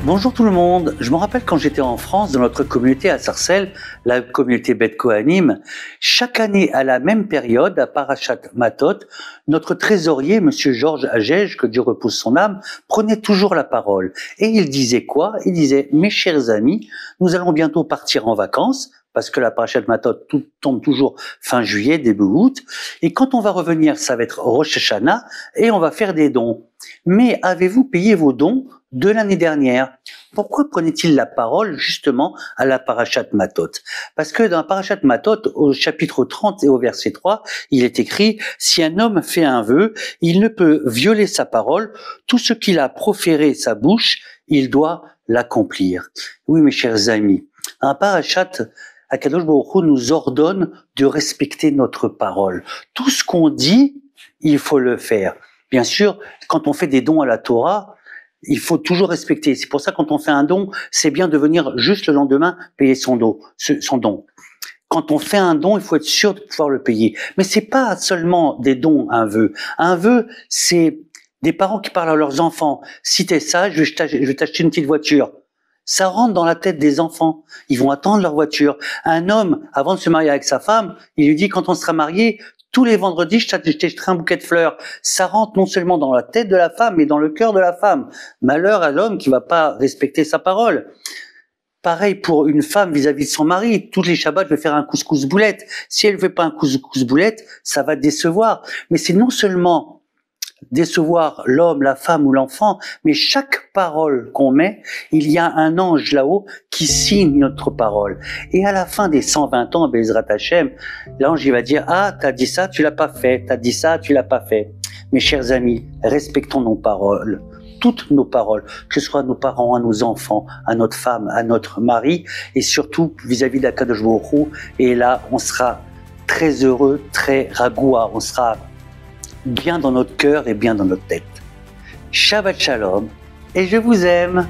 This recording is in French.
Bonjour tout le monde, je me rappelle quand j'étais en France, dans notre communauté à Sarcelles, la communauté Bet Kohanim, chaque année à la même période, à Parashat Matot, notre trésorier, monsieur Georges Agege, que Dieu repose son âme, prenait toujours la parole. Et il disait quoi? Il disait, mes chers amis, nous allons bientôt partir en vacances, parce que la Parashat Matot tombe toujours fin juillet, début août, et quand on va revenir, ça va être Rosh Hashanah, et on va faire des dons. Mais avez-vous payé vos dons de l'année dernière? Pourquoi prenait-il la parole justement à la Parashat Matot? Parce que dans la Parashat Matot, au chapitre 30 et au verset 3, il est écrit « Si un homme fait un vœu, il ne peut violer sa parole, tout ce qu'il a proféré sa bouche, il doit l'accomplir. » Oui, mes chers amis, un Parashat, Akadosh Baruch Hu nous ordonne de respecter notre parole. Tout ce qu'on dit, il faut le faire. Bien sûr, quand on fait des dons à la Torah, il faut toujours respecter. C'est pour ça, quand on fait un don, c'est bien de venir juste le lendemain payer son don. Quand on fait un don, il faut être sûr de pouvoir le payer. Mais c'est pas seulement des dons, un vœu. Un vœu, c'est des parents qui parlent à leurs enfants. Si t'es sage, je vais t'acheter une petite voiture. Ça rentre dans la tête des enfants. Ils vont attendre leur voiture. Un homme, avant de se marier avec sa femme, il lui dit, quand on sera marié, tous les vendredis, je t'achèterai un bouquet de fleurs. Ça rentre non seulement dans la tête de la femme, mais dans le cœur de la femme. Malheur à l'homme qui va pas respecter sa parole. Pareil pour une femme vis-à-vis de son mari. Tous les Shabbats, je vais faire un couscous boulette. Si elle ne fait pas un couscous boulette, ça va décevoir. Mais c'est non seulement décevoir l'homme, la femme ou l'enfant, mais chaque parole qu'on met, il y a un ange là-haut qui signe notre parole. Et à la fin des 120 ans, Bezrat Hashem, l'ange il va dire « Ah, t'as dit ça, tu l'as pas fait. T'as dit ça, tu l'as pas fait. » Mes chers amis, respectons nos paroles. Toutes nos paroles, que ce soit à nos parents, à nos enfants, à notre femme, à notre mari, et surtout vis-à-vis d'Akadosh Baruch Hu. Et là, on sera très heureux, très ragoua, on sera bien dans notre cœur et bien dans notre tête. Shabbat Shalom, et je vous aime.